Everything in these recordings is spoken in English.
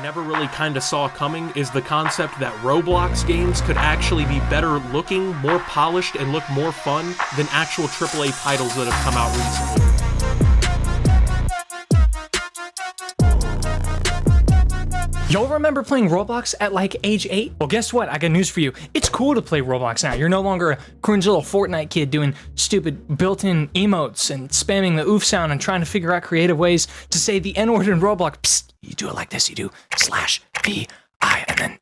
never really kind of saw coming is the concept that Roblox games could actually be better looking, more polished, and look more fun than actual AAA titles that have come out recently. Y'all remember playing Roblox at like age 8? Well, guess what? I got news for you. It's cool to play Roblox now. You're no longer a cringe little Fortnite kid doing stupid built-in emotes and spamming the oof sound and trying to figure out creative ways to say the N-word in Roblox. Psst, you do it like this. You do /VI and then,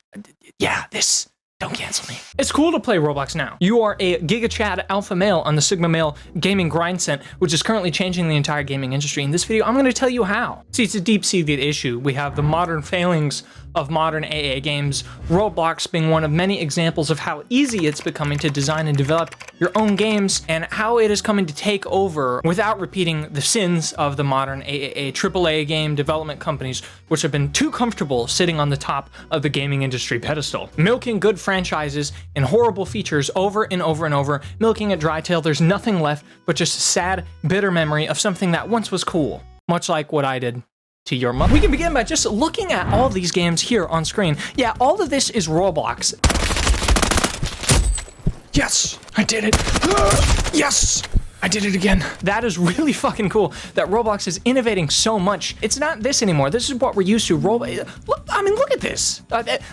yeah, this. Don't cancel me. It's cool to play Roblox now. You are a Giga Chad alpha male on the Sigma male gaming grind set, which is currently changing the entire gaming industry. In this video, I'm going to tell you how. See, it's a deep-seated issue. We have the modern failings of modern AA games, Roblox being one of many examples of how easy it's becoming to design and develop your own games, and how it is coming to take over without repeating the sins of the modern AAA AAA game development companies, which have been too comfortable sitting on the top of the gaming industry pedestal, milking good franchises and horrible features over and over and over, milking it dry till there's nothing left but just a sad, bitter memory of something that once was cool, much like what I did to your mother. We can begin by just looking at all these games here on screen. Yeah, all of this is Roblox. Yes, I did it. Yes, I did it again. That is really fucking cool that Roblox is innovating so much. It's not this anymore. This is what we're used to. I mean, look at this.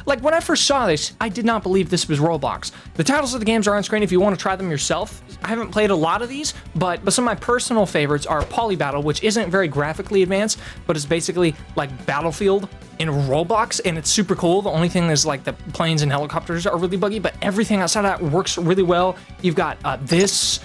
Like, when I first saw this, I did not believe this was Roblox. The titles of the games are on screen if you want to try them yourself. I haven't played a lot of these, but some of my personal favorites are Polybattle, which isn't very graphically advanced, but it's basically like Battlefield in Roblox, and it's super cool. The only thing is like the planes and helicopters are really buggy, but everything outside of that works really well. You've got this.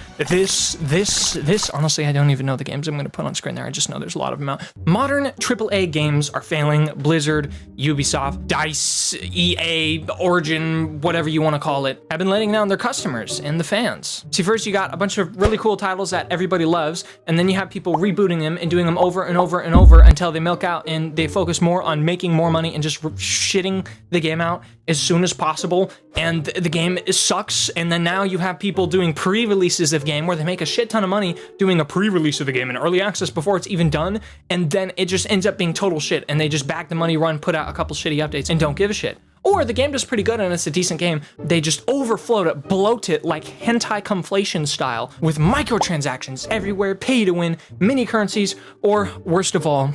Honestly, I don't even know the games I'm going to put on screen there. I just know there's a lot of them out. Modern AAA games are failing. Blizzard, Ubisoft, DICE, EA, Origin, whatever you want to call it, have been letting down their customers and the fans. See, first you got a bunch of really cool titles that everybody loves, and then you have people rebooting them and doing them over and over and over until they milk out and they focus more on making more money and just shitting the game out as soon as possible, and the game sucks. And then now you have people doing pre-releases of game where they make a shit ton of money doing a pre-release of the game in early access before it's even done, and then it just ends up being total shit, and they just back the money run, put out a couple shitty updates, and don't give a shit. Or the game does pretty good and it's a decent game, they just overfloat it, bloat it like hentai conflation style with microtransactions everywhere, pay to win, mini currencies, or worst of all,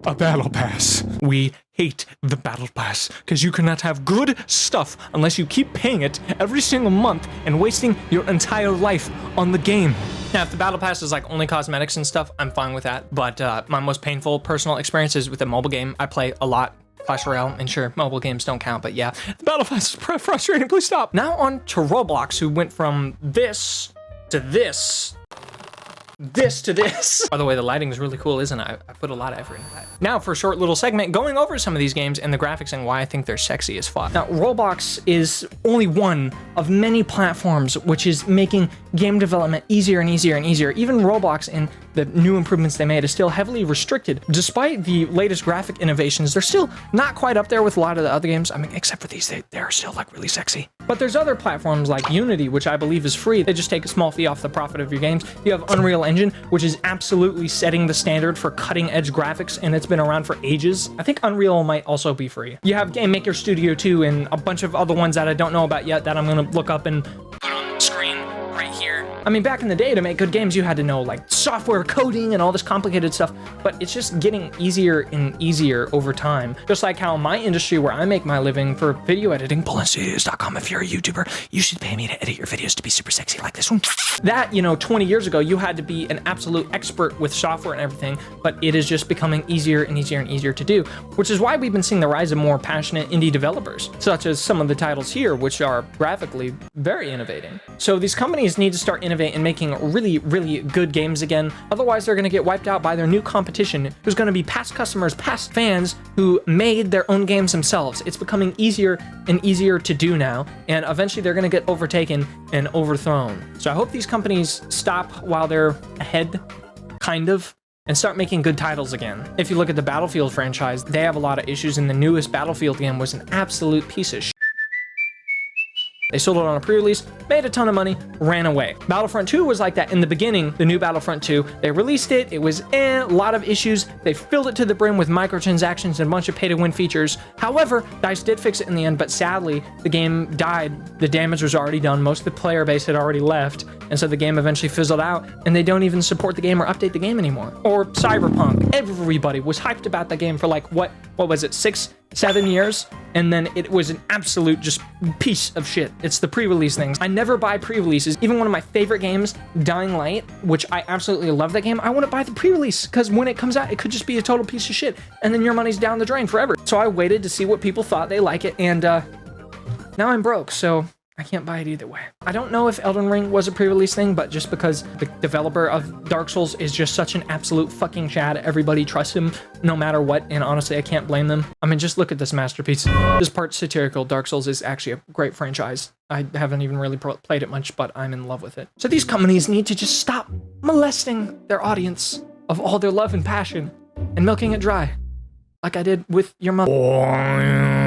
a battle pass. We hate the battle pass because you cannot have good stuff unless you keep paying it every single month and wasting your entire life on the game. Now, if the battle pass is like only cosmetics and stuff, I'm fine with that. But my most painful personal experience is with a mobile game. I play a lot Clash Royale, and sure, mobile games don't count, but yeah, the battle pass is frustrating. Please stop. Now on to Roblox, who went from this to this. This to this. By the way, the lighting is really cool, isn't it? I put a lot of effort into that. Now for a short little segment going over some of these games and the graphics and why I think they're sexy as fuck. Now, Roblox is only one of many platforms which is making game development easier and easier and easier. Even Roblox and the new improvements they made is still heavily restricted. Despite the latest graphic innovations, they're still not quite up there with a lot of the other games. I mean, except for these, they're still like really sexy. But there's other platforms like Unity, which I believe is free. They just take a small fee off the profit of your games. You have Unreal Engine, which is absolutely setting the standard for cutting edge graphics, and it's been around for ages. I think Unreal might also be free. You have Game Maker Studio 2 and a bunch of other ones that I don't know about yet that I'm gonna look up and put on the screen right here. I mean, back in the day, to make good games, you had to know like software coding and all this complicated stuff, but it's just getting easier and easier over time. Just like how my industry, where I make my living for video editing, BulletStudios.com. If you're a YouTuber, you should pay me to edit your videos to be super sexy like this one. That, 20 years ago, you had to be an absolute expert with software and everything, but it is just becoming easier and easier and easier to do, which is why we've been seeing the rise of more passionate indie developers, such as some of the titles here, which are graphically very innovating. So these companies need to start innovating and making really, really good games again. Otherwise, they're going to get wiped out by their new competition, who's going to be past customers, past fans who made their own games themselves. It's becoming easier and easier to do now, and eventually they're going to get overtaken and overthrown. So I hope these companies stop while they're ahead, kind of, and start making good titles again. If you look at the Battlefield franchise, they have a lot of issues, and the newest Battlefield game was an absolute piece of shit. They sold it on a pre-release, made a ton of money, ran away. Battlefront 2 was like that in the beginning. The new Battlefront 2, they released it. It was a lot of issues. They filled it to the brim with microtransactions and a bunch of pay-to-win features. However, DICE did fix it in the end, but sadly, the game died. The damage was already done. Most of the player base had already left, and so the game eventually fizzled out, and they don't even support the game or update the game anymore. Or Cyberpunk. Everybody was hyped about the game for like, what was it, 6-7 years? And then it was an absolute just piece of shit. It's the pre-release things. I never buy pre-releases. Even one of my favorite games, Dying Light, which I absolutely love that game, I wouldn't buy the pre-release because when it comes out, it could just be a total piece of shit. And then your money's down the drain forever. So I waited to see what people thought. They like it. And now I'm broke. So I can't buy it either way. I don't know if Elden Ring was a pre-release thing, but just because the developer of Dark Souls is just such an absolute fucking Chad, everybody trusts him no matter what, and honestly, I can't blame them. I mean, just look at this masterpiece. This part's satirical. Dark Souls is actually a great franchise. I haven't even really played it much, but I'm in love with it. So these companies need to just stop molesting their audience of all their love and passion and milking it dry, like I did with your mother.